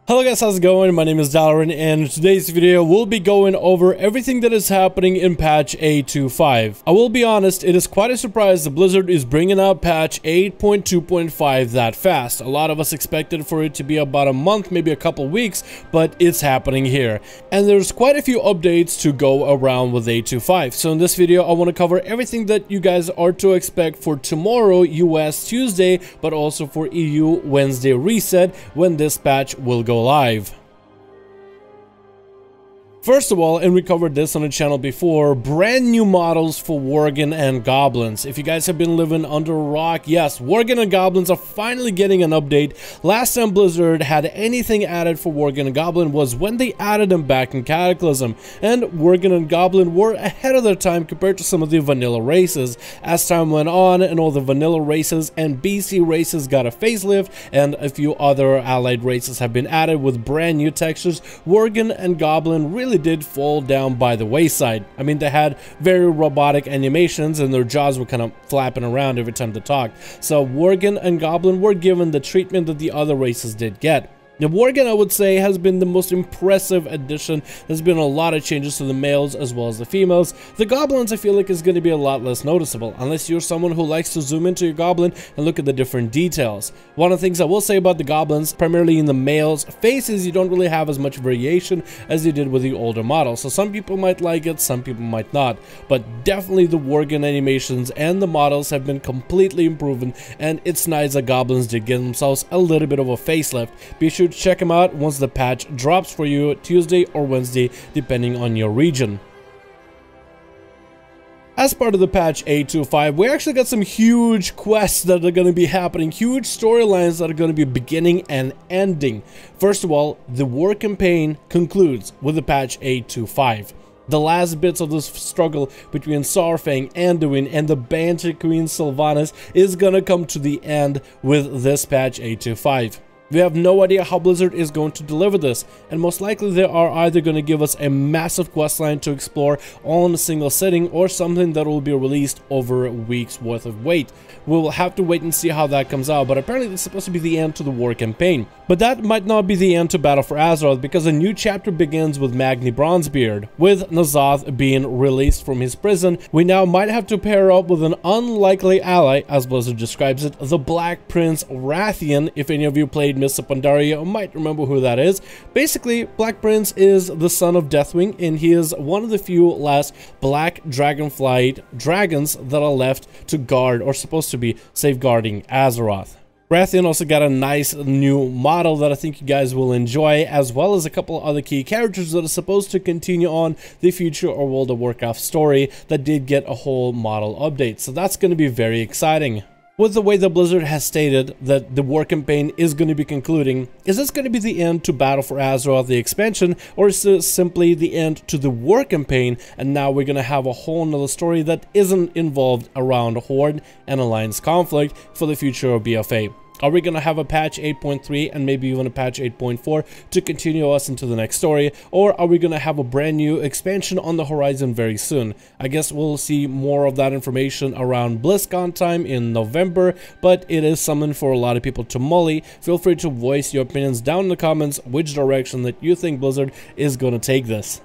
Hello guys, how's it going? My name is Dalaran, and in today's video we'll be going over everything that is happening in patch 8.2.5. I will be honest, it is quite a surprise that Blizzard is bringing out patch 8.2.5 that fast. A lot of us expected for it to be about a month, maybe a couple weeks, but it's happening here. And there's quite a few updates to go around with 8.2.5. So in this video I want to cover everything that you guys are to expect for tomorrow, US Tuesday, but also for EU Wednesday reset when this patch will go live. First of all, and we covered this on the channel before, brand new models for Worgen and Goblins. If you guys have been living under a rock, yes, Worgen and Goblins are finally getting an update. Last time Blizzard had anything added for Worgen and Goblin was when they added them back in Cataclysm, and Worgen and Goblin were ahead of their time compared to some of the vanilla races. As time went on and all the vanilla races and BC races got a facelift, and a few other allied races have been added with brand new textures, Worgen and Goblin really did fall down by the wayside. I mean, they had very robotic animations and their jaws were kind of flapping around every time they talked. So Worgen and Goblin were given the treatment that the other races did get. The Worgen, I would say, has been the most impressive addition. There's been a lot of changes to the males as well as the females. The Goblins, I feel like, is going to be a lot less noticeable, unless you're someone who likes to zoom into your Goblin and look at the different details. One of the things I will say about the Goblins, primarily in the males' faces, you don't really have as much variation as you did with the older models. So some people might like it, some people might not. But definitely the Worgen animations and the models have been completely improved, and it's nice that Goblins did give themselves a little bit of a facelift. Be sure to check them out once the patch drops for you Tuesday or Wednesday, depending on your region. As part of the patch 8.2.5, we actually got some huge quests that are going to be happening, huge storylines that are going to be beginning and ending. First of all, the war campaign concludes with the patch 8.2.5. The last bits of this struggle between Saurfang, Anduin, and the Banshee Queen Sylvanas is going to come to the end with this patch 8.2.5. We have no idea how Blizzard is going to deliver this, and most likely they are either going to give us a massive questline to explore all in a single sitting, or something that will be released over a week's worth of wait. We will have to wait and see how that comes out, but apparently it's supposed to be the end to the war campaign. But that might not be the end to Battle for Azeroth, because a new chapter begins with Magni Bronzebeard. With N'Zoth being released from his prison, we now might have to pair up with an unlikely ally, as Blizzard describes it, the Black Prince Wrathion. If any of you played Mists of Pandaria, might remember who that is. Basically, Black Prince is the son of Deathwing, and he is one of the few last black dragonflight dragons that are left to guard, or supposed to be safeguarding, Azeroth. Wrathion also got a nice new model that I think you guys will enjoy, as well as a couple other key characters that are supposed to continue on the future or World of Warcraft story that did get a whole model update. So that's going to be very exciting. With the way that Blizzard has stated that the war campaign is going to be concluding, is this going to be the end to Battle for Azeroth, the expansion, or is this simply the end to the war campaign, and now we're going to have a whole nother story that isn't involved around Horde and Alliance conflict for the future of BFA? Are we going to have a patch 8.3 and maybe even a patch 8.4 to continue us into the next story? Or are we going to have a brand new expansion on the horizon very soon? I guess we'll see more of that information around BlizzCon time in November, but it is something for a lot of people to mull. Feel free to voice your opinions down in the comments which direction that you think Blizzard is going to take this.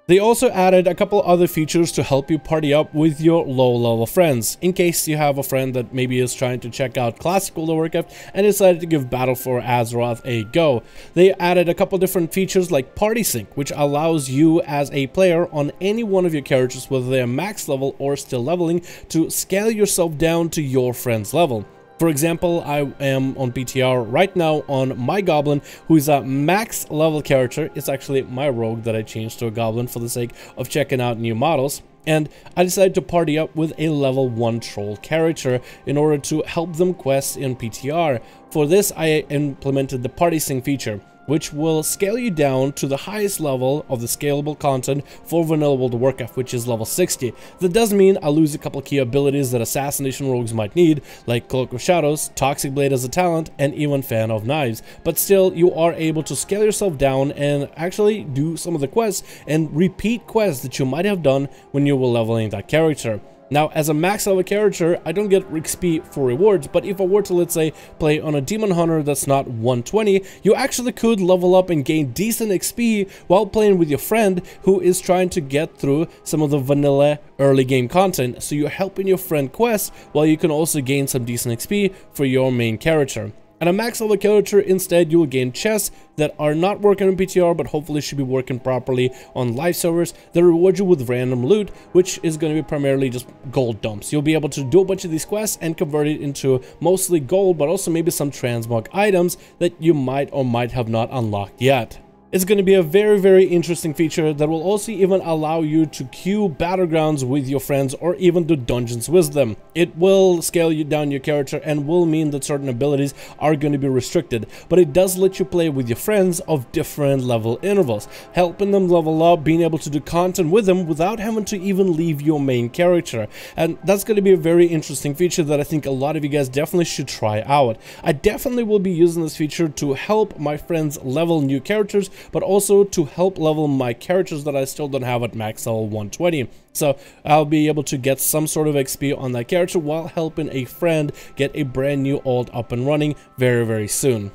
They also added a couple other features to help you party up with your low-level friends, in case you have a friend that maybe is trying to check out Classic World of Warcraft and decided to give Battle for Azeroth a go. They added a couple different features like Party Sync, which allows you as a player on any one of your characters, whether they are max level or still leveling, to scale yourself down to your friend's level. For example, I am on PTR right now on my Goblin, who is a max level character. It's actually my rogue that I changed to a Goblin for the sake of checking out new models. And I decided to party up with a level 1 troll character in order to help them quest in PTR. For this, I implemented the Party Sync feature, which will scale you down to the highest level of the scalable content for vanilla World of Warcraft, which is level 60. That does mean I lose a couple key abilities that Assassination rogues might need, like Cloak of Shadows, Toxic Blade as a talent, and even Fan of Knives. But still, you are able to scale yourself down and actually do some of the quests and repeat quests that you might have done when you were leveling that character. Now, as a max level character, I don't get XP for rewards, but if I were to, let's say, play on a Demon Hunter that's not 120, you actually could level up and gain decent XP while playing with your friend who is trying to get through some of the vanilla early game content. So you're helping your friend quest while you can also gain some decent XP for your main character. And a max level character, instead, you will gain chests that are not working on PTR, but hopefully should be working properly on live servers that reward you with random loot, which is going to be primarily just gold dumps. You'll be able to do a bunch of these quests and convert it into mostly gold, but also maybe some transmog items that you might or might have not unlocked yet. It's going to be a very, very interesting feature that will also even allow you to queue battlegrounds with your friends or even do dungeons with them. It will scale you down your character and will mean that certain abilities are going to be restricted, but it does let you play with your friends of different level intervals, helping them level up, being able to do content with them without having to even leave your main character. And that's going to be a very interesting feature that I think a lot of you guys definitely should try out. I definitely will be using this feature to help my friends level new characters, but also to help level my characters that I still don't have at max level 120. So I'll be able to get some sort of XP on that character while helping a friend get a brand new ult up and running very, very soon.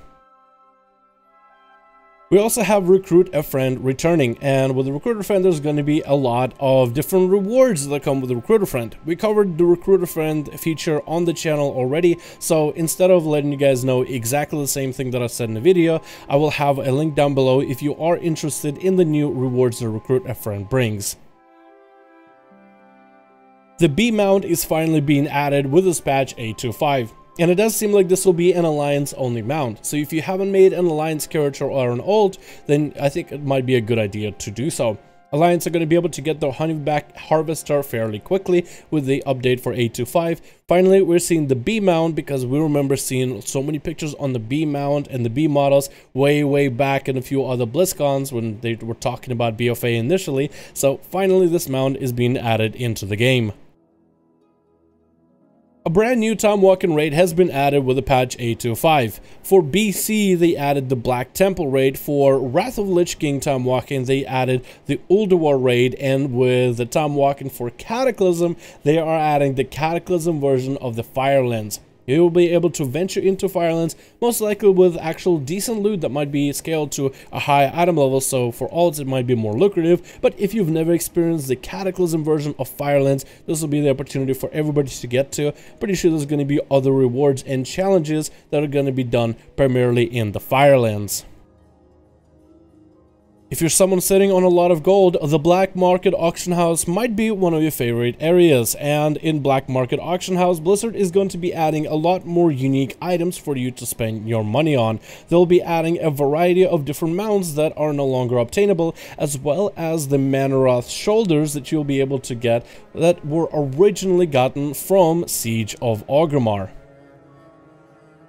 We also have Recruit a Friend returning, and with the Recruit a Friend there's going to be a lot of different rewards that come with the Recruit a Friend. We covered the Recruit a Friend feature on the channel already, so instead of letting you guys know exactly the same thing that I said in the video, I will have a link down below if you are interested in the new rewards that Recruit a Friend brings. The B mount is finally being added with this patch 8.2.5. And it does seem like this will be an alliance only mount. So if you haven't made an alliance character or an ult, then I think it might be a good idea to do so. Alliance are going to be able to get their honeyback harvester fairly quickly with the update for 8.2.5. Finally, we're seeing the B mount because we remember seeing so many pictures on the B mount and the B models way back in a few other BlizzCons when they were talking about BFA initially. So finally this mount is being added into the game. A brand new time walking raid has been added with the patch 8.2.5. For BC, they added the Black Temple raid. For Wrath of Lich King time walking, they added the Ulduar raid, and with the time walking for Cataclysm, they are adding the Cataclysm version of the Firelands. You will be able to venture into Firelands, most likely with actual decent loot that might be scaled to a high item level, so for alts it might be more lucrative. But if you've never experienced the Cataclysm version of Firelands, this will be the opportunity for everybody to get to. Pretty sure there's going to be other rewards and challenges that are going to be done primarily in the Firelands. If you're someone sitting on a lot of gold, the Black Market Auction House might be one of your favorite areas. And in Black Market Auction House, Blizzard is going to be adding a lot more unique items for you to spend your money on. They'll be adding a variety of different mounts that are no longer obtainable, as well as the Manaroth shoulders that you'll be able to get that were originally gotten from Siege of Orgrimmar.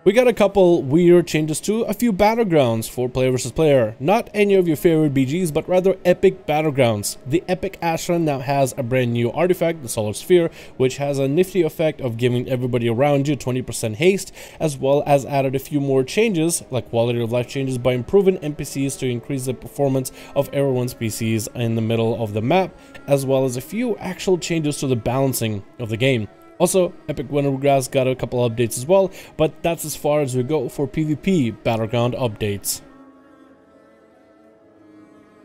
We got a couple weird changes to a few battlegrounds for player versus player. Not any of your favorite BGs, but rather epic battlegrounds. The Epic Ashran now has a brand new artifact, the Solar Sphere, which has a nifty effect of giving everybody around you 20% haste, as well as added a few more changes, like quality of life changes, by improving NPCs to increase the performance of everyone's PCs in the middle of the map, as well as a few actual changes to the balancing of the game. Also, Epic Wintergrass got a couple updates as well, but that's as far as we go for PvP battleground updates.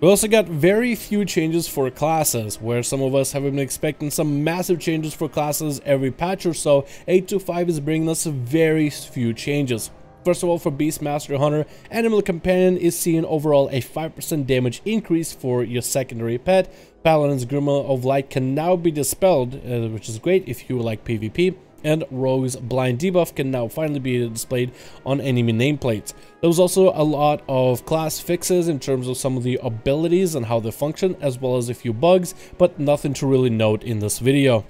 We also got very few changes for classes, where some of us have been expecting some massive changes for classes every patch or so. 8.2.5 is bringing us very few changes. First of all, for Beastmaster Hunter, Animal Companion is seeing overall a 5% damage increase for your secondary pet. Paladin's Grimoire of Light can now be dispelled, which is great if you like PvP. And Rogue's Blind debuff can now finally be displayed on enemy nameplates. There was also a lot of class fixes in terms of some of the abilities and how they function, as well as a few bugs, but nothing to really note in this video.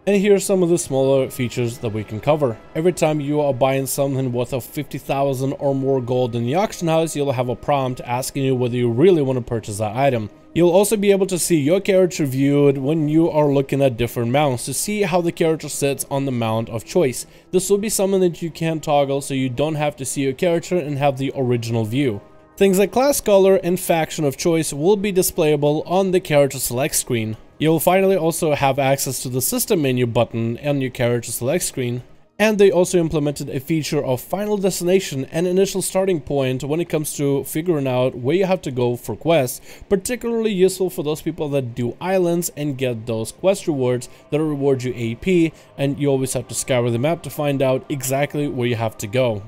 And here are some of the smaller features that we can cover. Every time you are buying something worth of 50,000 or more gold in the auction house, you'll have a prompt asking you whether you really want to purchase that item. You'll also be able to see your character viewed when you are looking at different mounts to see how the character sits on the mount of choice. This will be something that you can toggle so you don't have to see your character and have the original view. Things like class color and faction of choice will be displayable on the character select screen. You'll finally also have access to the system menu button and your character select screen. And they also implemented a feature of final destination and initial starting point when it comes to figuring out where you have to go for quests, particularly useful for those people that do islands and get those quest rewards that reward you AP, and you always have to scour the map to find out exactly where you have to go.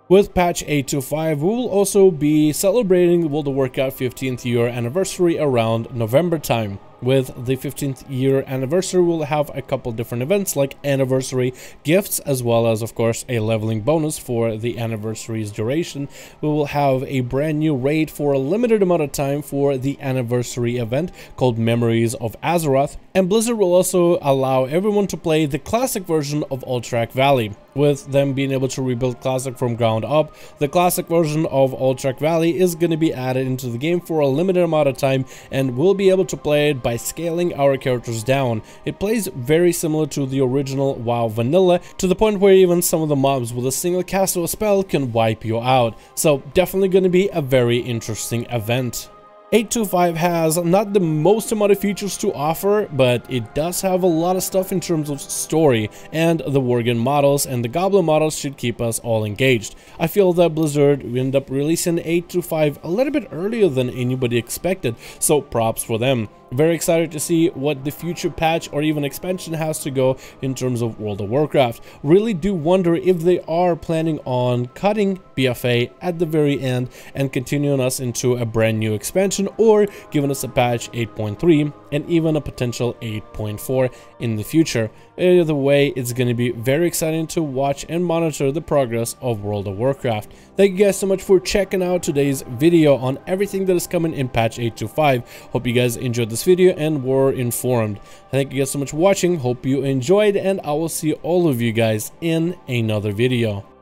With patch 8.2.5, we will also be celebrating World of Warcraft 15th year anniversary around November time. With the 15th year anniversary, we'll have a couple different events like anniversary gifts, as well as, of course, a leveling bonus for the anniversary's duration. We will have a brand new raid for a limited amount of time for the anniversary event called Memories of Azeroth. And Blizzard will also allow everyone to play the classic version of Alterac Valley. With them being able to rebuild Classic from ground up, the classic version of Alterac Valley is going to be added into the game for a limited amount of time, and we'll be able to play it by scaling our characters down. It plays very similar to the original WoW vanilla, to the point where even some of the mobs with a single cast of a spell can wipe you out. So definitely going to be a very interesting event. 8.2.5 has not the most amount of features to offer, but it does have a lot of stuff in terms of story, and the Worgen models and the Goblin models should keep us all engaged. I feel that Blizzard ended up releasing 8.2.5 a little bit earlier than anybody expected, so props for them. Very excited to see what the future patch or even expansion has to go in terms of World of Warcraft. Really do wonder if they are planning on cutting BFA at the very end and continuing us into a brand new expansion, or giving us a patch 8.3 and even a potential 8.4 in the future. Either way, it's going to be very exciting to watch and monitor the progress of World of Warcraft. Thank you guys so much for checking out today's video on everything that is coming in patch 8.2.5. Hope you guys enjoyed this video and were informed. Thank you guys so much for watching. Hope you enjoyed, and I will see all of you guys in another video.